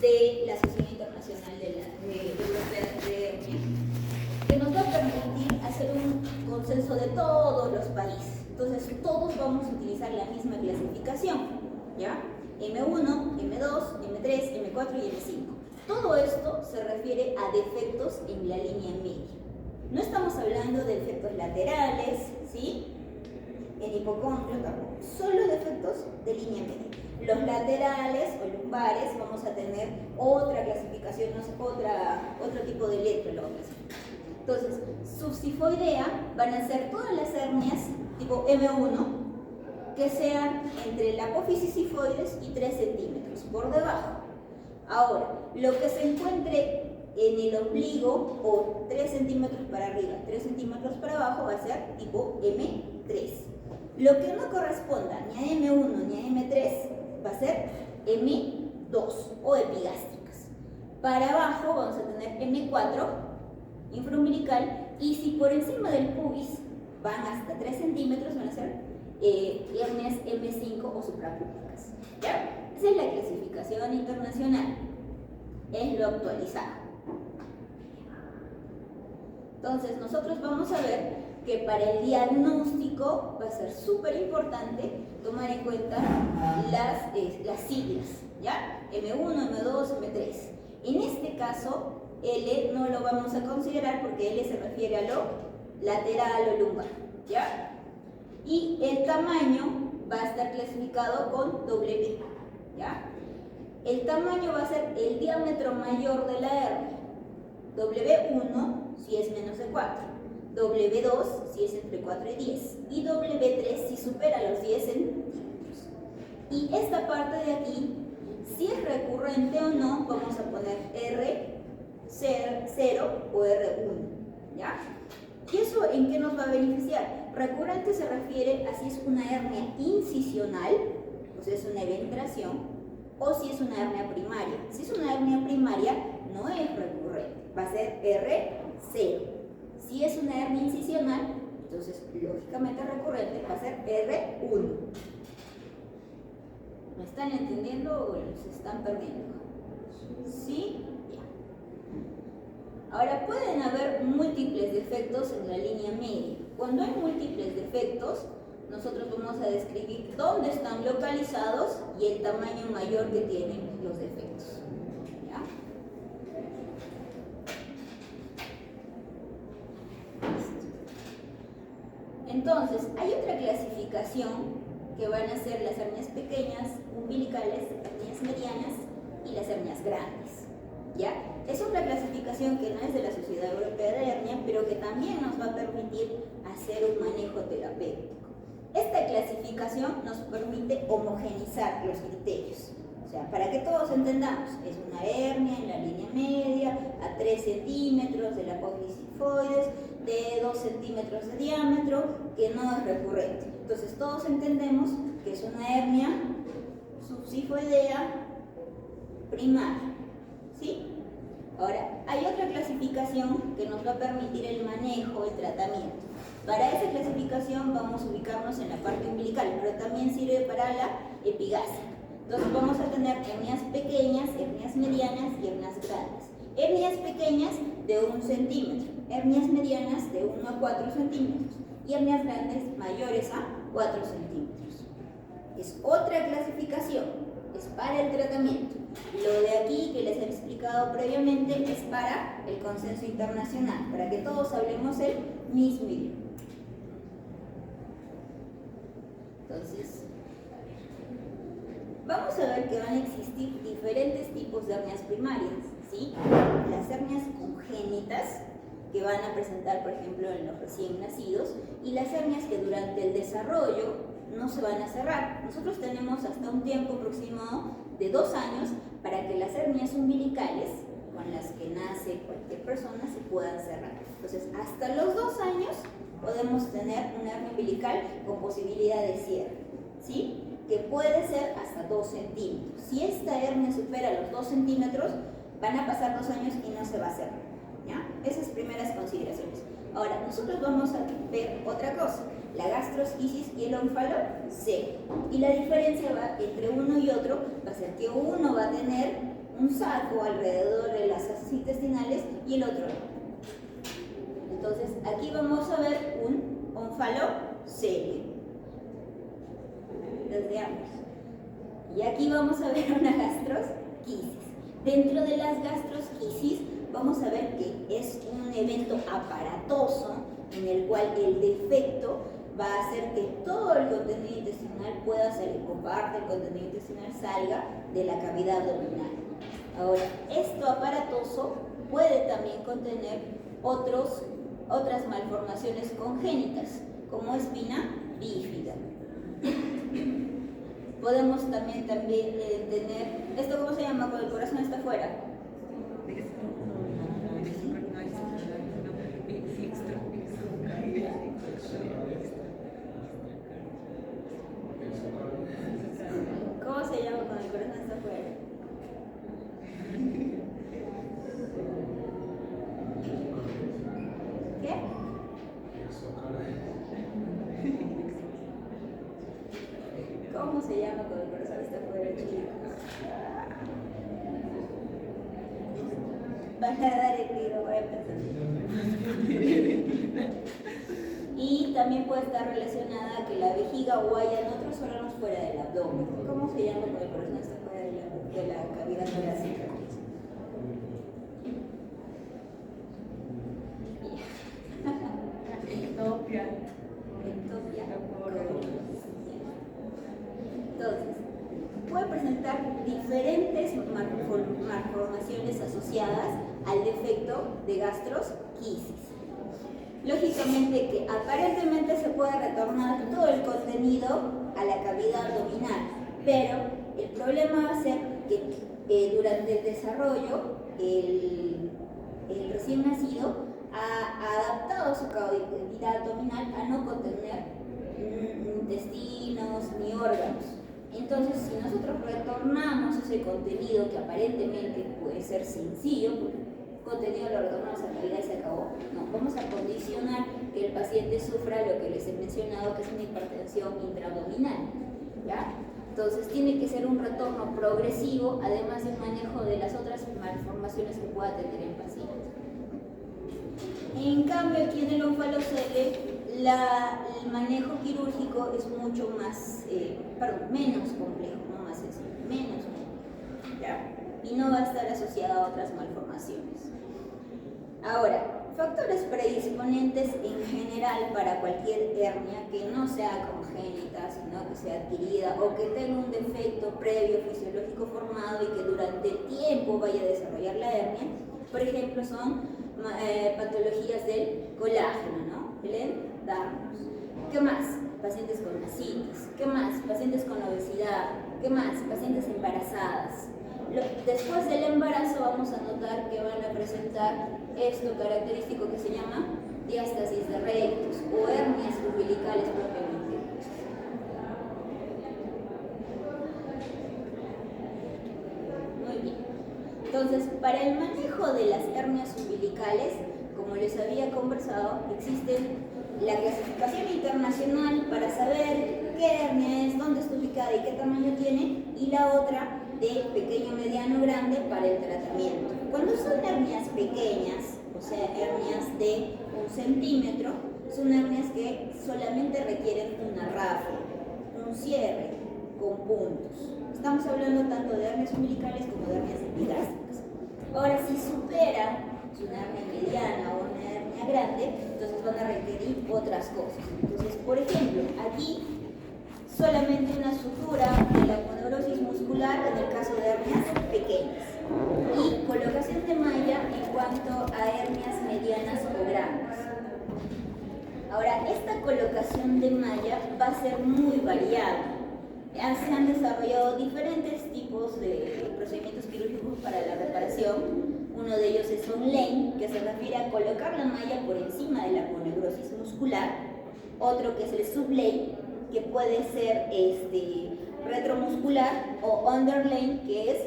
de la Sociedad Internacional Europea de Hernia, que nos va a permitir hacer un consenso de todos los países. Entonces, todos vamos a utilizar la misma clasificación, ¿ya? M1, M2, M3, M4 y M5. Todo esto se refiere a defectos en la línea media. No estamos hablando de defectos laterales, ¿sí? En hipocondrio tampoco, solo defectos de línea media. Los laterales o lumbares vamos a tener otra clasificación, no sé, otro tipo de letra lo vamos a hacer. Entonces, subsifoidea van a ser todas las hernias tipo M1 que sean entre la apófisis sifoides y 3 centímetros por debajo. Ahora, lo que se encuentre en el ombligo o 3 centímetros para arriba, 3 centímetros para abajo va a ser tipo M3. Lo que no corresponda ni a M1 ni a M3 va a ser M2 o epigástricas. Para abajo vamos a tener M4, infraumbilical, y si por encima del pubis van hasta 3 centímetros van a ser hernias M5 o suprapúbicas. ¿Ya? Esa es la clasificación internacional. Es lo actualizado. Entonces, nosotros vamos a ver que para el diagnóstico va a ser súper importante tomar en cuenta las siglas, ¿ya? M1, M2, M3. En este caso, L no lo vamos a considerar porque L se refiere a lo lateral o lumbar, ¿ya? Y el tamaño va a estar clasificado con W, ¿ya? El tamaño va a ser el diámetro mayor de la hernia. W1 si es menos de 4, W2 si es entre 4 y 10 y W3 si supera los 10 centímetros. Y esta parte de aquí, si es recurrente o no, vamos a poner R0 o R1, ¿ya? ¿Y eso en qué nos va a beneficiar? Recurrente se refiere a si es una hernia incisional, o sea, es una eventración, o si es una hernia primaria. Si es una hernia primaria, no es recurrente, va a ser R0. Si es una hernia incisional, entonces lógicamente recurrente va a ser R1. ¿Me están entendiendo o se están perdiendo? ¿Sí? Ya. Ahora, pueden haber múltiples defectos en la línea media. Cuando hay múltiples defectos, nosotros vamos a describir dónde están localizados y el tamaño mayor que tienen los defectos. ¿Ya? Entonces, hay otra clasificación que van a ser las hernias pequeñas, umbilicales, hernias medianas y las hernias grandes. ¿Ya? Es una clasificación que no es de la Sociedad Europea de Hernia, pero que también nos va a permitir hacer un manejo terapéutico. Esta clasificación nos permite homogeneizar los criterios. O sea, para que todos entendamos, es una hernia en la línea media, a 3 centímetros de la apófisis sifoides, de 2 centímetros de diámetro, que no es recurrente. Entonces, todos entendemos que es una hernia subsifoidea primaria. ¿Sí? Ahora, hay otra clasificación que nos va a permitir el manejo, el tratamiento. Para esa clasificación vamos a ubicarnos en la parte umbilical, pero también sirve para la epigástrica. Entonces vamos a tener hernias pequeñas, hernias medianas y hernias grandes. Hernias pequeñas de 1 centímetro, hernias medianas de 1 a 4 centímetros y hernias grandes mayores a 4 centímetros. Es otra clasificación, es para el tratamiento. Lo de aquí que les he explicado previamente es para el consenso internacional, para que todos hablemos el mismo idioma. Entonces, vamos a ver que van a existir diferentes tipos de hernias primarias, ¿sí? Las hernias congénitas, que van a presentar, por ejemplo, en los recién nacidos, y las hernias que durante el desarrollo no se van a cerrar. Nosotros tenemos hasta un tiempo aproximado de 2 años para que las hernias umbilicales, con las que nace cualquier persona, se puedan cerrar. Entonces, hasta los 2 años podemos tener una hernia umbilical con posibilidad de cierre, ¿sí? Que puede ser hasta 2 centímetros. Si esta hernia supera los 2 centímetros, van a pasar 2 años y no se va a cerrar, ¿ya? Esas primeras consideraciones. Ahora, nosotros vamos a ver otra cosa, la gastrosquisis y el ónfalo seco. Y la diferencia va entre uno y otro, va a ser que uno va a tener un saco alrededor de las asas intestinales y el otro no. Entonces, aquí vamos a ver un onfalocelio. Desde ambos. Y aquí vamos a ver una gastrosquisis. Dentro de las gastrosquisis vamos a ver que es un evento aparatoso en el cual el defecto va a hacer que todo el contenido intestinal pueda salir, o parte del contenido intestinal salga de la cavidad abdominal. Ahora, esto aparatoso puede también contener otras malformaciones congénitas, como espina bífida. Podemos también tener, ¿esto cómo se llama cuando el corazón está afuera? ¿Cómo se llama cuando el corazón está afuera? ¿Qué? ¿Cómo se llama cuando el corazón está afuera, chicos? Van a dar el tiro, voy a empezar. Y también puede estar relacionada a que la vejiga o hayan otros órganos fuera del abdomen. ¿Cómo se llama cuando el corazón está fuera de la cavidad torácica? Ectopia. Entonces, puede presentar diferentes malformaciones asociadas al defecto de gastrosquisis. Lógicamente que aparentemente se puede retornar todo el contenido a la cavidad abdominal, pero el problema va a ser que durante el desarrollo el recién nacido ha adaptado su cavidad abdominal a no contener intestinos ni órganos. Entonces, si nosotros retornamos ese contenido que aparentemente puede ser sencillo, porque el contenido lo retornamos a la cavidad y se acabó, no, vamos a condicionar que el paciente sufra lo que les he mencionado, que es una hipertensión intraabdominal, ¿ya? Entonces, tiene que ser un retorno progresivo, además del manejo de las otras malformaciones que pueda tener el paciente. En cambio, aquí en el onfalocelio, el manejo quirúrgico es mucho más, menos complejo, no más sencillo, menos complejo, ¿ya? Y no va a estar asociado a otras malformaciones. Ahora, factores predisponentes en general para cualquier hernia que no sea congénita, sino que sea adquirida o que tenga un defecto previo fisiológico formado y que durante el tiempo vaya a desarrollar la hernia, por ejemplo, son patologías del colágeno, ¿no? Darnos. ¿Qué más? Pacientes con ascitis. ¿Qué más? Pacientes con obesidad. ¿Qué más? Pacientes embarazadas. Después del embarazo vamos a notar que van a presentar esto característico que se llama diástasis de rectus o hernias umbilicales propiamente. Muy bien. Entonces, para el manejo de las hernias umbilicales, como les había conversado, existe la clasificación internacional para saber qué hernia es, dónde está ubicada y qué tamaño tiene, y la otra de pequeño, mediano, grande para el tratamiento. Cuando son hernias pequeñas, o sea, hernias de 1 centímetro, son hernias que solamente requieren una ráfaga, un cierre con puntos. Estamos hablando tanto de hernias umbilicales como de hernias epigástricas. Ahora, si supera una hernia mediana o una hernia grande, entonces van a requerir otras cosas. Entonces, por ejemplo, aquí solamente una sutura de la aponeurosis muscular en el caso de hernias pequeñas y colocación de malla en cuanto a hernias medianas o grandes. Ahora, esta colocación de malla va a ser muy variada. Se han desarrollado diferentes tipos de procedimientos quirúrgicos para la reparación. Uno de ellos es un Lane, que se refiere a colocar la malla por encima de la aponeurosis muscular. Otro que es el Sublane, que puede ser retromuscular, o Underlane, que es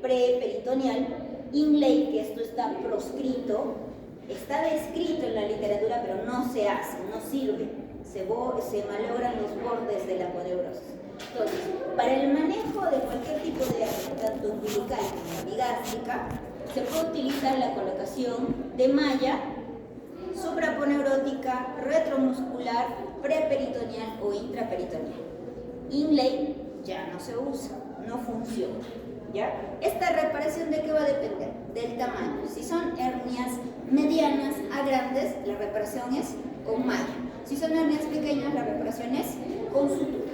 preperitoneal. Inlay, que esto está proscrito, está descrito en la literatura, pero no se hace, no sirve. Se malogran los bordes de la aponeurosis. Entonces, para el manejo de cualquier tipo de hernia, tanto umbilical como bigástrica, se puede utilizar la colocación de malla supraponeurótica, retromuscular, preperitoneal o intraperitoneal. Inlay ya no se usa, no funciona. ¿Ya? Esta reparación, ¿de qué va a depender? Del tamaño. Si son hernias medianas a grandes, la reparación es con malla. Si son hernias pequeñas, la reparación es con sutura.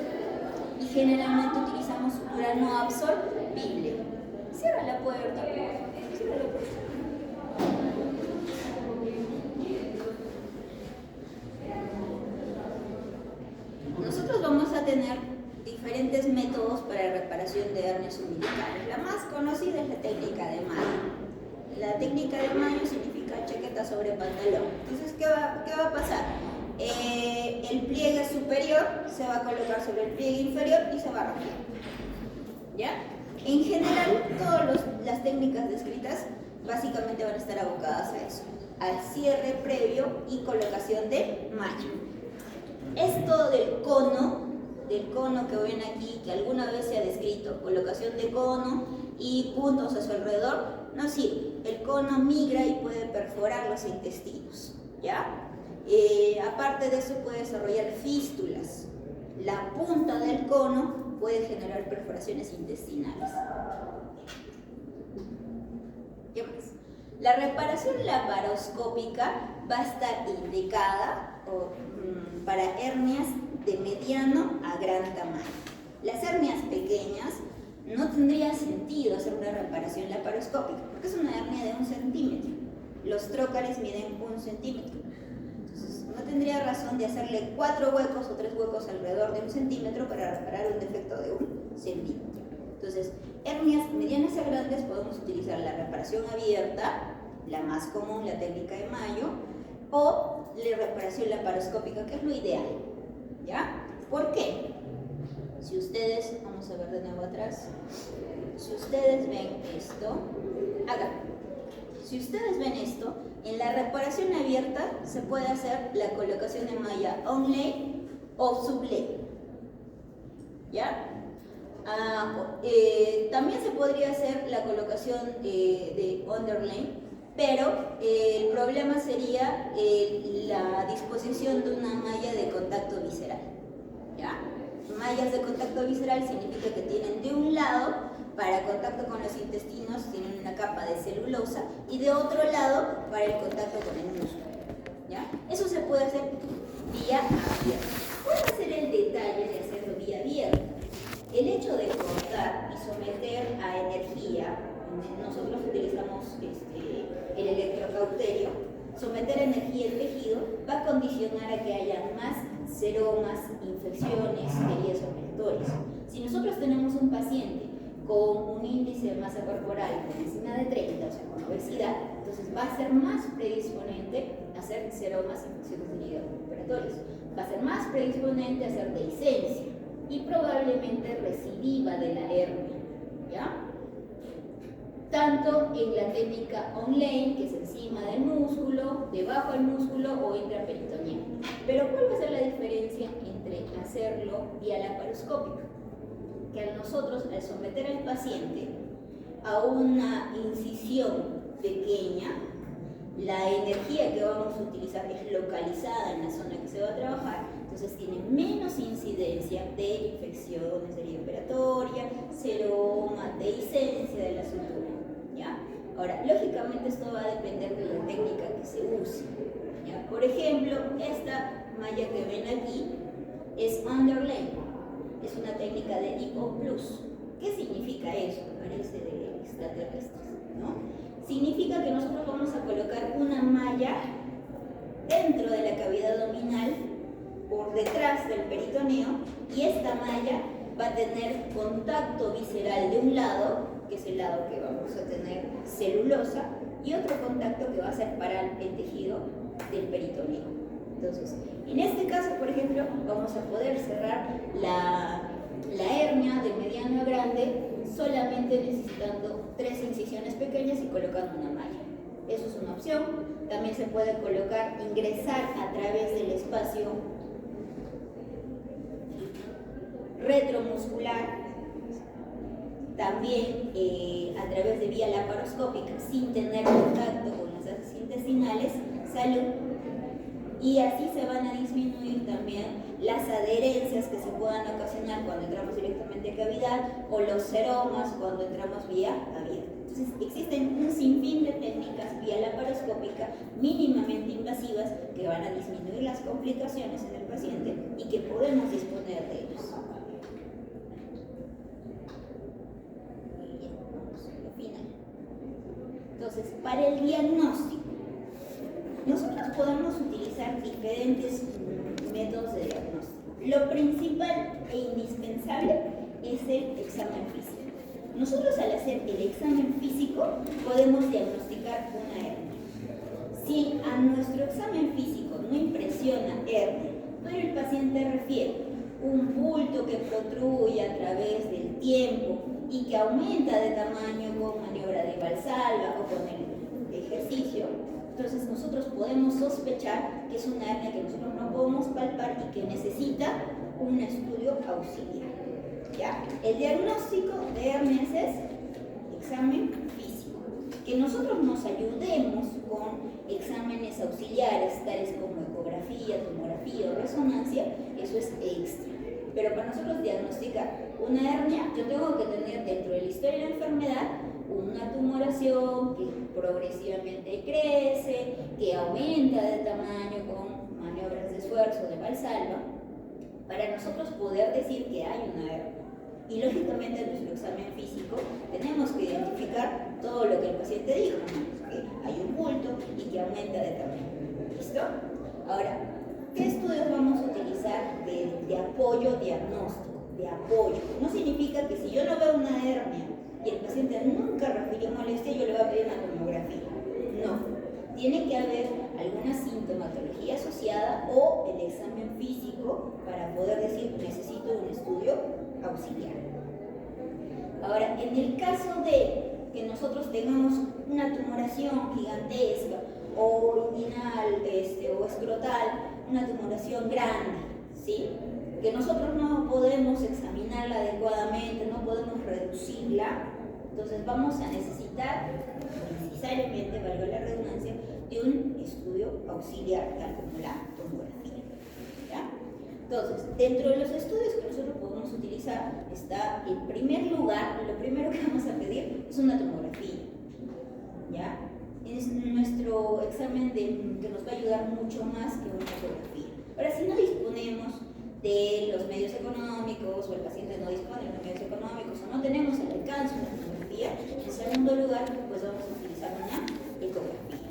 Y generalmente utilizamos sutura no absorbible. Cierra la puerta, por favor. Cierra la puerta. Nosotros vamos a tener diferentes métodos para reparación de hernias umbilicales. La más conocida es la técnica de Mayo. La técnica de Mayo significa chaqueta sobre pantalón. Entonces, ¿qué va a pasar? El pliegue superior se va a colocar sobre el pliegue inferior y se va a romper. ¿Ya? En general, todas las técnicas descritas básicamente van a estar abocadas a eso, al cierre previo y colocación de malla. Esto del cono que ven aquí, que alguna vez se ha descrito, colocación de cono y puntos a su alrededor, no sirve. El cono migra y puede perforar los intestinos, ¿ya? Aparte de eso puede desarrollar fístulas. La punta del cono puede generar perforaciones intestinales. ¿Qué más? La reparación laparoscópica va a estar indicada para hernias de mediano a gran tamaño. Las hernias pequeñas no tendría sentido hacer una reparación laparoscópica porque es una hernia de 1 centímetro. Los trócares miden 1 centímetro. Entonces no tendría razón de hacerle 4 huecos o 3 huecos alrededor de 1 centímetro para reparar un defecto de 1 centímetro. Entonces, hernias medianas a grandes podemos utilizar la reparación abierta, la más común, la técnica de Mayo, o la reparación laparoscópica, que es lo ideal. ¿Ya? ¿Por qué? Si ustedes, vamos a ver de nuevo atrás, si ustedes ven esto, acá, si ustedes ven esto, en la reparación abierta se puede hacer la colocación de malla onlay o sublay. ¿Ya? También se podría hacer la colocación de underlay, pero el problema sería la disposición de una malla de contacto visceral. ¿Ya? Mallas de contacto visceral significa que tienen de un lado, para contacto con los intestinos, tienen una capa de celulosa, y de otro lado, para el contacto con el músculo. ¿Ya? Eso se puede hacer vía abierta. ¿Cuál va a ser el detalle de hacerlo vía abierta? El hecho de cortar y someter a energía, nosotros utilizamos el electrocauterio, someter energía al tejido va a condicionar a que haya más seromas, infecciones, heridas operatorias. Si nosotros tenemos un paciente con un índice de masa corporal por encima de 30, o sea, con obesidad, entonces va a ser más predisponente a hacer seromas, infecciones de heridas operatorias. Va a ser más predisponente a hacer dehiscencia y probablemente recidiva de la hernia, ¿ya? Tanto en la técnica onlay, que es encima del músculo, debajo del músculo o intraperitoneal. Pero ¿cuál va a ser la diferencia entre hacerlo vía laparoscópica? Que a nosotros, al someter al paciente a una incisión pequeña, la energía que vamos a utilizar es localizada en la zona que se va a trabajar, entonces tiene menos incidencia de infecciones de herida operatoria, seroma, dehiscencia de la sutura. ¿Ya? Ahora, lógicamente esto va a depender de la técnica que se use. ¿Ya? Por ejemplo, esta malla que ven aquí es underlay, es una técnica de tipo plus. ¿Qué significa eso? Parece de extraterrestres, ¿no? Significa que nosotros vamos a colocar una malla dentro de la cavidad abdominal, por detrás del peritoneo, y esta malla va a tener contacto visceral de un lado, que es el lado que vamos a tener celulosa, y otro contacto que va a separar el tejido del peritoneo. Entonces, en este caso, por ejemplo, vamos a poder cerrar la hernia de mediano a grande solamente necesitando 3 incisiones pequeñas y colocando una malla. Eso es una opción. También se puede colocar, ingresar a través del espacio retromuscular, también a través de vía laparoscópica, sin tener contacto con las heces intestinales, salud. Y así se van a disminuir también las adherencias que se puedan ocasionar cuando entramos directamente a cavidad o los seromas cuando entramos vía abierta. Entonces existen un sinfín de técnicas vía laparoscópica mínimamente invasivas que van a disminuir las complicaciones en el paciente y que podemos disponer de ellos. Y ya, vamos a lo final. Entonces, para el diagnóstico, nosotros podemos utilizar diferentes métodos de diagnóstico. Lo principal e indispensable es el examen físico. Nosotros al hacer el examen físico podemos diagnosticar una hernia. Si a nuestro examen físico no impresiona hernia, pero el paciente refiere un bulto que protruye a través del tiempo y que aumenta de tamaño con maniobra de Valsalva o con el ejercicio, entonces nosotros podemos sospechar que es una hernia que nosotros no podemos palpar y que necesita un estudio auxiliar. ¿Ya? El diagnóstico de hernias es examen físico. Que nosotros nos ayudemos con exámenes auxiliares, tales como ecografía, tomografía o resonancia, eso es extra. Pero para nosotros diagnosticar una hernia, yo tengo que tener dentro de la historia de la enfermedad una tumoración que progresivamente crece, que aumenta de tamaño con maniobras de esfuerzo de Valsalva, para nosotros poder decir que hay una hernia. Y lógicamente en nuestro examen físico tenemos que identificar todo lo que el paciente dijo, ¿no? Que hay un bulto y que aumenta de tamaño. ¿Listo? Ahora, ¿qué estudios vamos a utilizar de apoyo diagnóstico? De apoyo. No significa que si yo no veo una hernia y el paciente nunca refirió molestia, yo le voy a pedir una tomografía. No. Tiene que haber alguna sintomatología asociada o el examen físico para poder decir necesito un estudio auxiliar. Ahora, en el caso de que nosotros tengamos una tumoración gigantesca o inguinal o escrotal, una tumoración grande, ¿sí? Que nosotros no podemos examinarla adecuadamente, no podemos reducirla, entonces vamos a necesitar necesariamente, valga la redundancia, de un estudio auxiliar, tal como la tomografía. ¿Ya? Entonces, dentro de los estudios que nosotros podemos utilizar está, en primer lugar, lo primero que vamos a pedir es una tomografía. ¿Ya? Es nuestro examen que nos va a ayudar mucho más que una ecografía. Ahora, si no disponemos de los medios económicos o el paciente no dispone de los medios económicos o no tenemos al alcance una tomografía, en segundo lugar, pues vamos a utilizar una ecografía,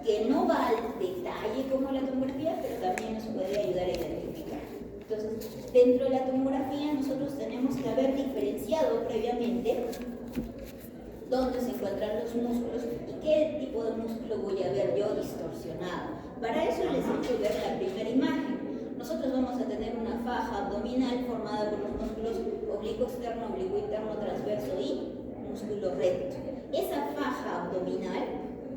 que no va al detalle como la tomografía, pero también nos puede ayudar a identificar. Entonces, dentro de la tomografía nosotros tenemos que haber diferenciado previamente dónde se encuentran los músculos y qué tipo de músculo voy a ver yo distorsionado. Para eso les he hecho ver la primera imagen. Nosotros vamos a tener una faja abdominal formada por los músculos oblicuo externo, oblicuo interno, transverso y músculo recto. Esa faja abdominal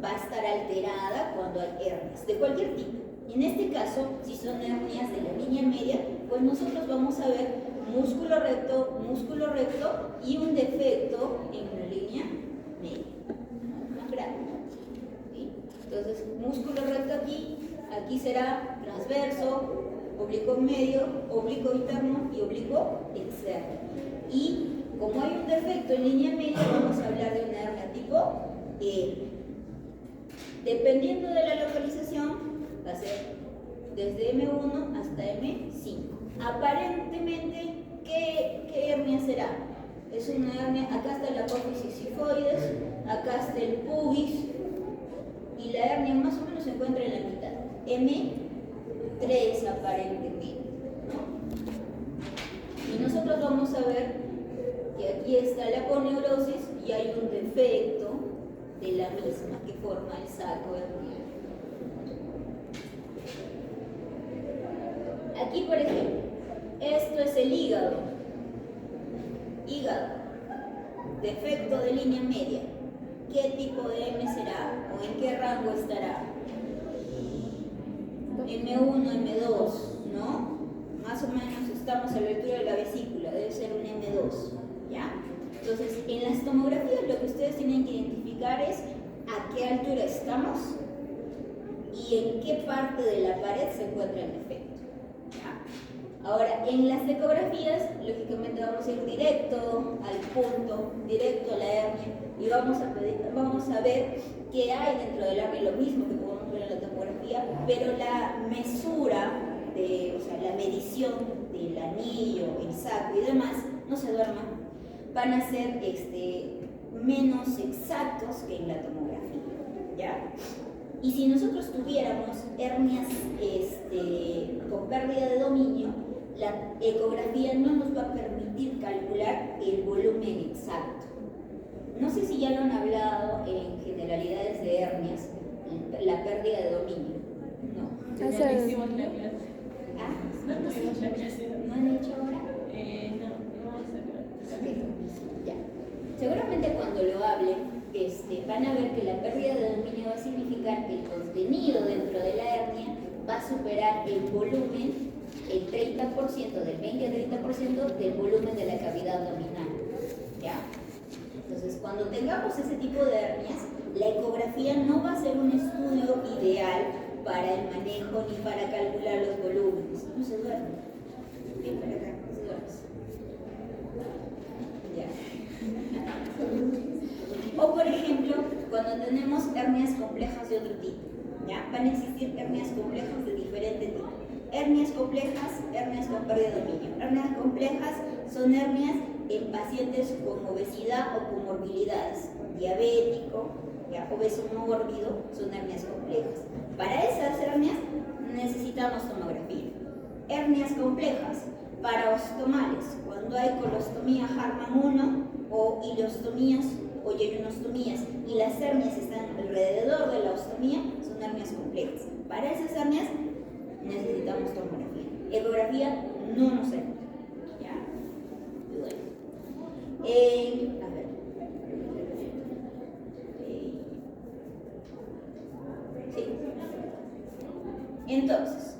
va a estar alterada cuando hay hernias, de cualquier tipo. En este caso, si son hernias de la línea media, pues nosotros vamos a ver músculo recto y un defecto en la línea media, más grande. ¿Sí? Entonces, músculo recto aquí será transverso, oblicuo medio, oblicuo interno y oblicuo externo. Y como hay un defecto en línea media, vamos a hablar de una hernia tipo E. Dependiendo de la localización, va a ser desde M1 hasta M5. Aparentemente, ¿qué hernia será? Es una hernia, acá está la apófisis sifoides, acá está el pubis, y la hernia más o menos se encuentra en la mitad. M3 aparentemente, ¿no? Y nosotros vamos a ver que aquí está la aponeurosis y hay un defecto de la misma que forma el saco herniano. Aquí, por ejemplo, esto es el hígado. Hígado, defecto de línea media. ¿Qué tipo de M será o en qué rango estará? M1, M2, ¿no? Más o menos estamos a la altura de la vesícula, debe ser un M2, ¿ya? Entonces, en las tomografías lo que ustedes tienen que identificar es a qué altura estamos y en qué parte de la pared se encuentra el defecto, ¿ya? Ahora, en las ecografías, lógicamente vamos a ir directo al punto, directo a la hernia, y vamos a ver qué hay dentro del hernia, lo mismo que podemos ver en la tomografía, pero la mesura, o sea, la medición del anillo, el saco y demás, no se duerman, van a ser menos exactos que en la tomografía, ¿ya? Y si nosotros tuviéramos hernias con pérdida de dominio, la ecografía no nos va a permitir calcular el volumen exacto. No sé si ya lo han hablado en generalidades de hernias, la pérdida de dominio. No. Ya hicimos la clase. ¿Ah? No hicimos la clase. ¿No han hecho ahora? No vamos a hacer. Okay. Ya. Seguramente cuando lo hablen, van a ver que la pérdida de dominio va a significar que el contenido dentro de la hernia va a superar el volumen, el 30%, del 20 al 30% del volumen de la cavidad abdominal, ¿ya? Entonces, cuando tengamos ese tipo de hernias, la ecografía no va a ser un estudio ideal para el manejo ni para calcular los volúmenes. No se duerme. Ven para acá, no se duerme. Ya. O por ejemplo, cuando tenemos hernias complejas de otro tipo, ¿ya? Van a existir hernias complejas de diferente tipo. Hernias complejas, hernias con pérdida de dominio. Hernias complejas son hernias en pacientes con obesidad o comorbilidades, diabético, ya, obeso mórbido, son hernias complejas. Para esas hernias necesitamos tomografía. Hernias complejas, paraostomales, cuando hay colostomía Hartmann 1 o ilostomías o yeyunostomías y las hernias están alrededor de la ostomía, son hernias complejas. Para esas hernias necesitamos tomografía. Ecografía no nos sirve. ¿Ya? Y bueno. A ver. Sí. Entonces,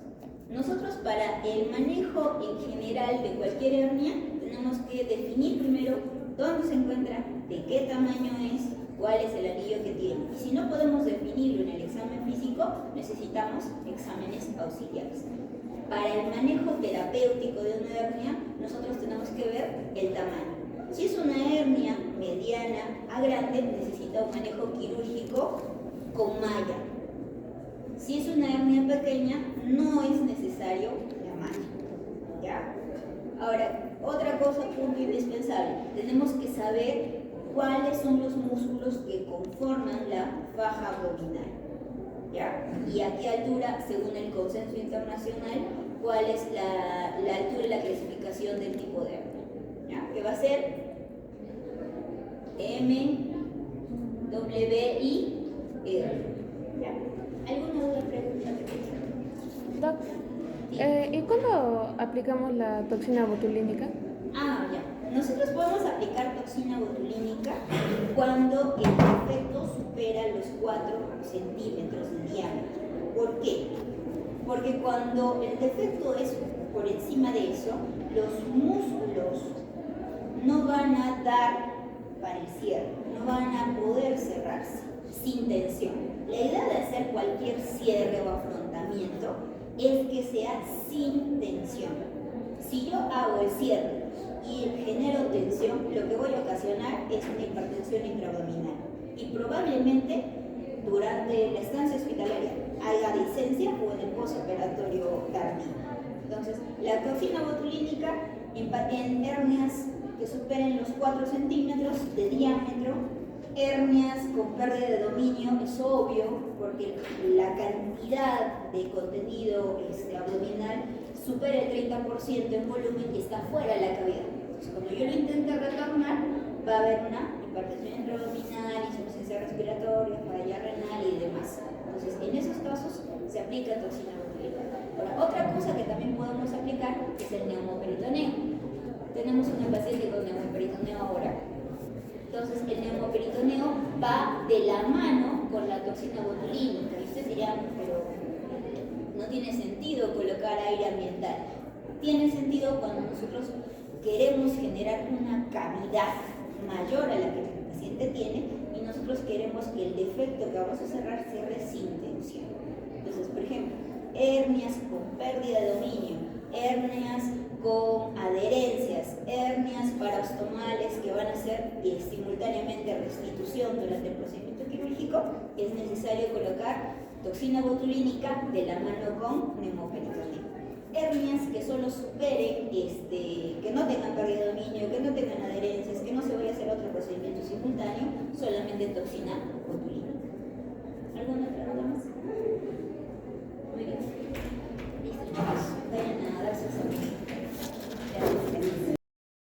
nosotros para el manejo en general de cualquier hernia tenemos que definir primero dónde se encuentra, de qué tamaño es, cuál es el anillo que tiene. Y si no podemos definirlo en el examen físico, necesitamos exámenes auxiliares. Para el manejo terapéutico de una hernia, nosotros tenemos que ver el tamaño. Si es una hernia mediana a grande, necesita un manejo quirúrgico con malla. Si es una hernia pequeña, no es necesario la malla. ¿Ya? Ahora, otra cosa, punto indispensable, tenemos que saber cuáles son los músculos que conforman la faja abdominal, ¿ya? Y a qué altura, según el consenso internacional, cuál es la altura y la clasificación del tipo de hernia, ¿ya? Que va a ser M, W, I, R. ¿Ya? ¿Alguna duda, pregunta? Doc, ¿y cuándo aplicamos la toxina botulínica? Ah, ya. Nosotros podemos aplicar toxina botulínica cuando el defecto supera los 4 centímetros de diámetro. ¿Por qué? Porque cuando el defecto es por encima de eso, los músculos no van a dar para el cierre, no van a poder cerrarse sin tensión. La idea de hacer cualquier cierre o afrontamiento es que sea sin tensión. Si yo hago el cierre y genero tensión, lo que voy a ocasionar es una hipertensión intraabdominal y probablemente durante la estancia hospitalaria haya disencia o en el postoperatorio tardío. Entonces, la toxina botulínica en hernias que superen los 4 centímetros de diámetro, hernias con pérdida de dominio, es obvio porque la cantidad de contenido abdominal supera el 30% en volumen y está fuera de la cavidad. Entonces, cuando yo lo intente retornar, va a haber una hipertensión intraabdominal, insuficiencia respiratoria, falla renal y demás. Entonces, en esos casos se aplica toxina botulínica. Ahora, otra cosa que también podemos aplicar es el neumoperitoneo. Tenemos una paciente con neumoperitoneo ahora. Entonces, el neumoperitoneo va de la mano con la toxina botulínica. Y ustedes dirán, pero no tiene sentido colocar aire ambiental. Tiene sentido cuando nosotros queremos generar una cavidad mayor a la que el paciente tiene y nosotros queremos que el defecto que vamos a cerrar cierre sin tensión. Entonces, por ejemplo, hernias con pérdida de dominio, hernias con adherencias, hernias parastomales que van a hacer simultáneamente restitución durante el procedimiento quirúrgico, es necesario colocar toxina botulínica de la mano con neumopenetración. Hernias que solo superen, que no tengan pérdida de dominio, que no tengan adherencias, que no se vaya a hacer otro procedimiento simultáneo, solamente toxina botulínica. ¿Alguna otra?